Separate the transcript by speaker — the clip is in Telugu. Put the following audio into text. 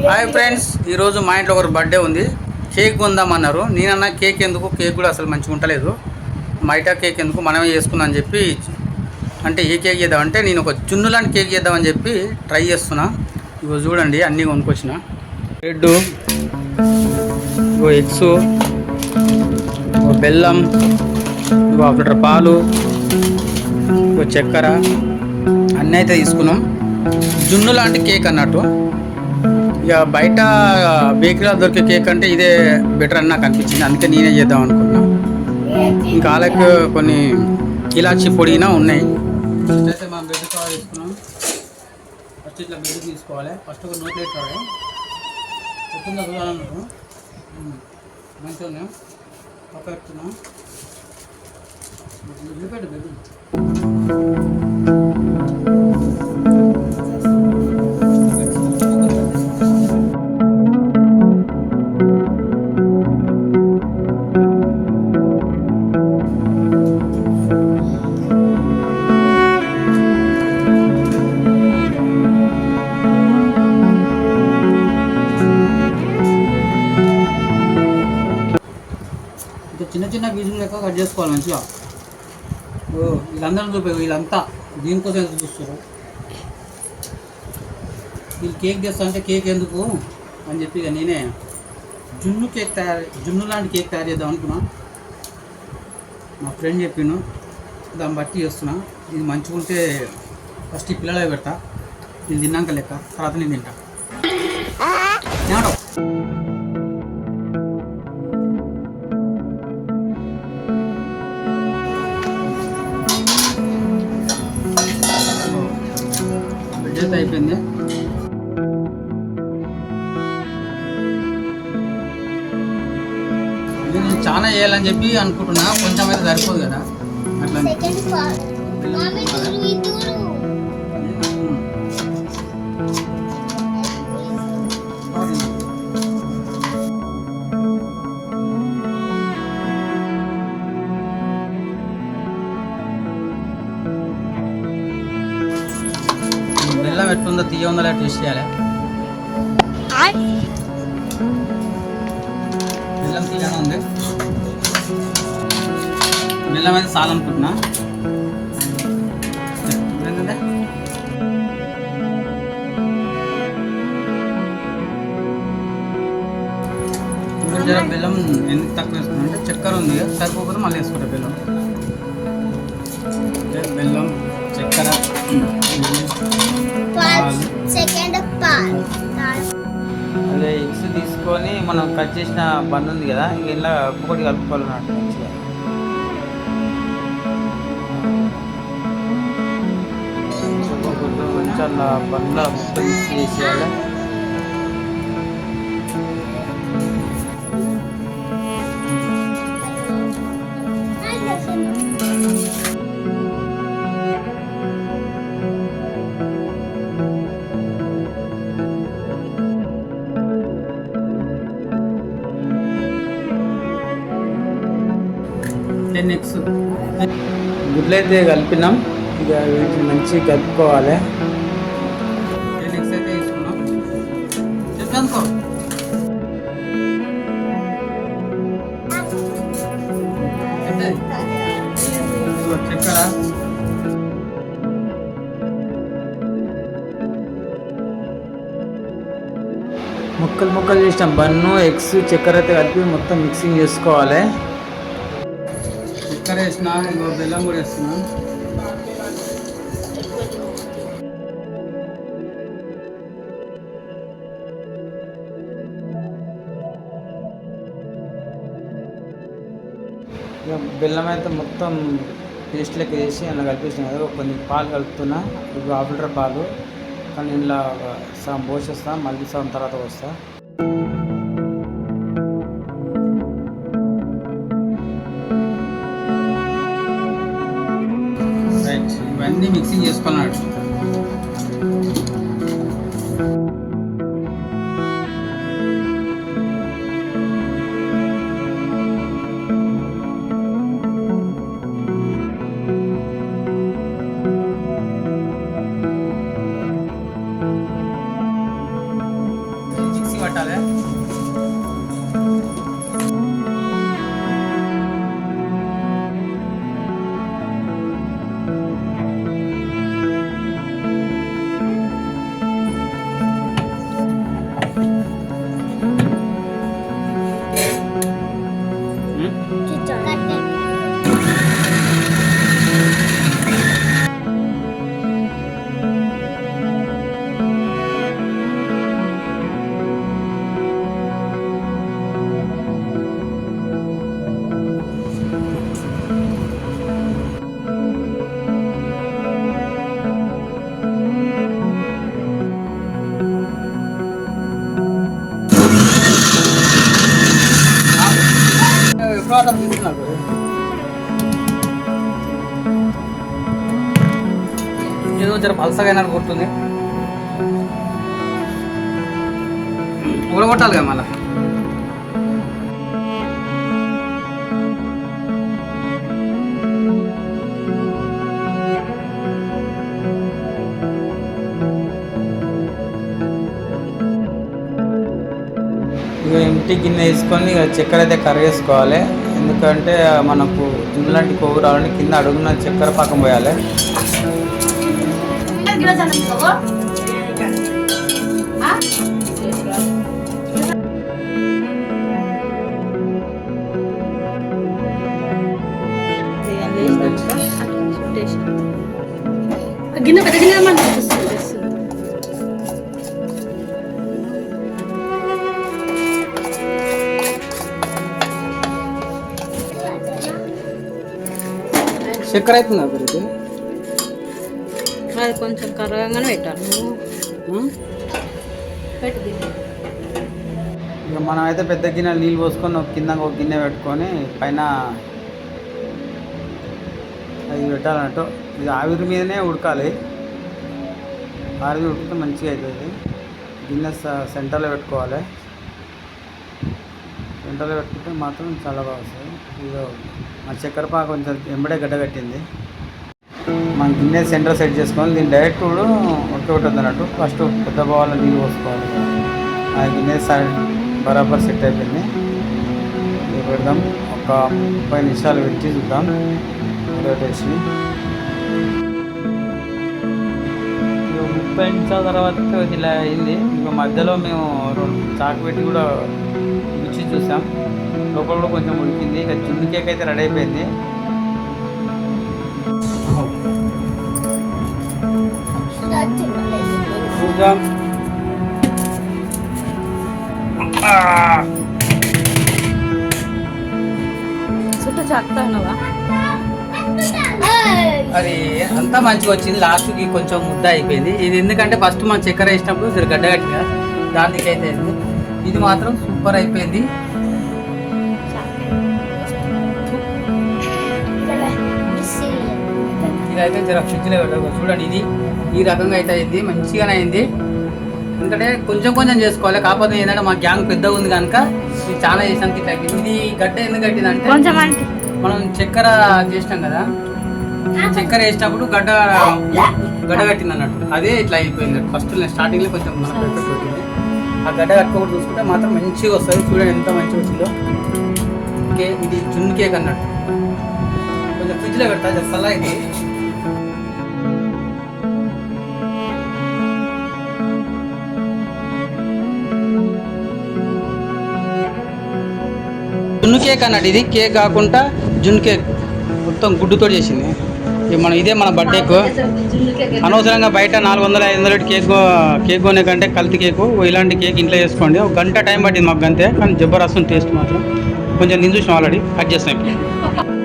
Speaker 1: హాయ్ ఫ్రెండ్స్, ఈరోజు మా ఇంట్లో ఒకరు బర్త్డే ఉంది. కేక్ కొందామన్నారు. నేనన్నా కేక్ ఎందుకు, కేక్ కూడా అసలు మంచిగా ఉండలేదు. మైటా కేక్ ఎందుకు, మనమే చేసుకుందాం అని చెప్పి, అంటే ఏ కేక్ చేద్దామంటే నేను ఒక జున్ను లాంటి కేక్ చేద్దామని చెప్పి ట్రై చేస్తున్నా. ఇగో చూడండి, అన్నీ కొనుక్కొచ్చిన. బ్రెడ్, ఇగో ఎగ్స్, ఇగో బెల్లం, ఇగో 1 లీటర్ పాలు, ఇగో చక్కెర అన్నీ అయితే తీసుకున్నాం. జున్ను లాంటి కేక్ అన్నట్టు. ఇక బయట బేకరీలో దొరికే కేక్ అంటే ఇదే బెటర్ అని నాకు అనిపించింది. అందుకే నేనే చేద్దాం అనుకున్నా. ఇంకా వాళ్ళకి కొన్ని ఇలాచి పొడిగినా ఉన్నాయి. అయితే మనం బెడ్ కవర్ తీసుకున్నాం. ఫస్ట్ ఇట్లా బెడ్ తీసుకోవాలి. ఫస్ట్ ఒక నోట్ పెట్టాలి. పొద్దున్న చూడాలన్నాను, మంచిగా పక్క పెట్టుకున్నాం. పెట్టు బెడ్. చిన్న చిన్న పీసులు లెక్క కట్ చేసుకోవాలి మంచిగా. వీళ్ళందరూ చూపే, వీళ్ళంతా దీనికోసం ఎందుకు చూస్తారు. వీళ్ళు కేక్ చేస్తా అంటే కేక్ ఎందుకు అని చెప్పి ఇక నేనే జున్ను లాంటి కేక్ తయారు చేద్దాం అనుకున్నా. మా ఫ్రెండ్ చెప్పిండు, దాన్ని బట్టి చేస్తున్నా. ఇది మంచిగా ఉంటే ఫస్ట్ ఈ పిల్లలే పెడతా, నేను తిన్నాక లెక్క, తర్వాత నేను తింటా. బడ్జెట్ అయిపోయింది. నేను చాలా చేయాలని చెప్పి అనుకుంటున్నా, కొంచెం అయితే సరిపోదు కదా అట్లా. బెల్లం ఎట్లుందో, తీయ ఉందో టేస్ట్ చేయాలి. బెల్లం తీయగా ఉంది. బెల్లం అయితే చాలనుకుంటున్నా. బెల్లం ఎందుకు తక్కువ వేసుకున్నా అంటే చక్కెర ఉంది, సరిపోకపోతే మళ్ళీ వేసుకుంటా. బెల్లం, చక్కెర, అదే ఎగ్స్ తీసుకొని మనం కట్ చేసిన బన్ ఉంది కదా, ఇలా ఒక్కొక్కటి కలుపుకోవాలన్నట్టు మంచిగా. కొంచెం అలా బన్లో మిక్స్ చేసేయాలి. నెక్స్ట్ గుడ్లు అయితే కలిపినాం. ఇక వీటిని మంచిగా కలుపుకోవాలి. నెక్స్ట్ అయితే తీసుకున్నాం. చెప్పనుకో చక్కెర, ముక్కలు చేసినాం. బన్ను, ఎగ్స్, చక్కెర అయితే కలిపి మొత్తం మిక్సింగ్ చేసుకోవాలి. చక్కెర వేసిన, ఇంకో బెల్లం కూడా వేస్తున్నా. ఇక బెల్లం అయితే మొత్తం పేస్ట్ లెక్క వేసి అలా కలిపేసిన కదా. కొంచెం పాలు కలుపుతున్నా. ఇప్పుడు 1/2 లీటర్ పాలు, కానీ ఇలా సగం పోసేస్తా, మళ్ళీ సగం తర్వాత వస్తా. ఇవన్నీ మిక్సింగ్ చేసుకున్నాడు. ఉడగొట్టాలి. ఏదో జర పలసగా అయినా గుర్తుంది. ఉడగొట్టాలి కదా మళ్ళీ. ఇక ఇంటి గిన్నె వేసుకొని ఇక చక్కెర అయితే కరిగేసుకోవాలి. ఎందుకంటే మనకు జున్ను లాంటి కొవ్వు రావాలని కింద అడుగున చక్కెర పాకం పోయాలి.
Speaker 2: గిన్నె పెద్ద గిన్నె
Speaker 1: చక్కెర అవుతుంది అప్పుడు
Speaker 2: అది కొంచెం కరగానే పెట్టాలి.
Speaker 1: ఇక మనం అయితే పెద్ద గిన్నె నీళ్ళు పోసుకొని కింద ఒక గిన్నె పెట్టుకొని పైన అది పెట్టాలన్నట్టు. ఇది ఆవిరి మీదనే ఉడకాలి. ఆవిరి ఉడికితే మంచిగా అవుతుంది. గిన్నె సెంటర్లో పెట్టుకోవాలి. సెంటర్లో పెట్టుకుంటే మాత్రం చాలా బాగా వస్తుంది. ఇదో మా చక్కెర పాక కొంచెం ఎంబడే గడ్డగట్టింది. మన గిన్నె సెంటర్ సెట్ చేసుకొని దీన్ని డైరెక్ట్ కూడా ఉడకబెట్టద్దు అన్నట్టు. ఫస్ట్ పెద్ద బౌల్లో నీళ్ళు పోసుకోవాలి. ఆ గిన్నె బరాబర్ సెట్ అయిపోయింది. ఇది పెడదాం. ఒక 30 నిమిషాలు పెట్టి చూద్దాం టేస్ట్ని. 30 నిమిషాల తర్వాత ఇలా అయింది. ఇంకా మధ్యలో మేము చాకు పెట్టి కూడా రుచి చూసాం. లోపల కూడా కొంచెం ఉడికింది. ఇక జున్ను కేక్ అయితే రెడీ అయిపోయింది. చూద్దాం.
Speaker 2: చుట్టూ చాకుతా ఉన్నావా?
Speaker 1: అది అంతా మంచిగా వచ్చింది. లాస్ట్కి కొంచెం ముద్ద అయిపోయింది. ఇది ఎందుకంటే ఫస్ట్ మనం చక్కెర వేసినప్పుడు సరే గడ్డ కట్టిగా దానికి అయితే ఇది మాత్రం సూపర్ అయిపోయింది. ఇదైతే జర ఫ్రిడ్జ్లో పెట్టాలి. చూడండి ఇది ఈ రకంగా అయితే అయింది. మంచిగానే అయింది. ఎందుకంటే కొంచెం కొంచెం చేసుకోవాలి. కాకపోతే ఏంటంటే మా గ్యాంగ్ పెద్దగా ఉంది కనుక ఇది చాలా చేసానికి ఇట్లా ఇది గడ్డ ఎందుకు కట్టిందంటే మనం చక్కెర చేసినాం కదా, చక్కెర వేసినప్పుడు గడ్డ కట్టింది అన్నట్టు. అదే ఇట్లా అయిపోయింది. ఫస్ట్ స్టార్టింగ్లో కొంచెం మనకు ఎఫెక్ట్ వచ్చింది. ఆ గడ్డ కట్టుకోకుండా చూసుకుంటే మాత్రం మంచిగా వస్తుంది. చూడండి ఎంత మంచిగా వచ్చిందో. కేక్ ఇది జున్ను కేక్ అన్నట్టు. కొంచెం ఫ్రిడ్జ్లో పెడతా చల్లగా అయితే. జున్ను కేక్ అన్నట్టు. ఇది కేక్ కాకుండా జున్ను కేక్ మొత్తం గుడ్డుతో చేసింది. మనం ఇదే మన బర్త్డేకు అనవసరంగా బయట 400-500 కేక్ కొనే కంటే కల్తీ కేకు ఇలాంటి కేక్ ఇంట్లో చేసుకోండి. ఒక గంట టైం పట్టింది మాకు అంతే. కానీ జబర్దస్త్ టేస్ట్ మాత్రం కొంచెం నేను చూసిన ఆల్రెడీ కట్ చేస్తాను ఇప్పుడు.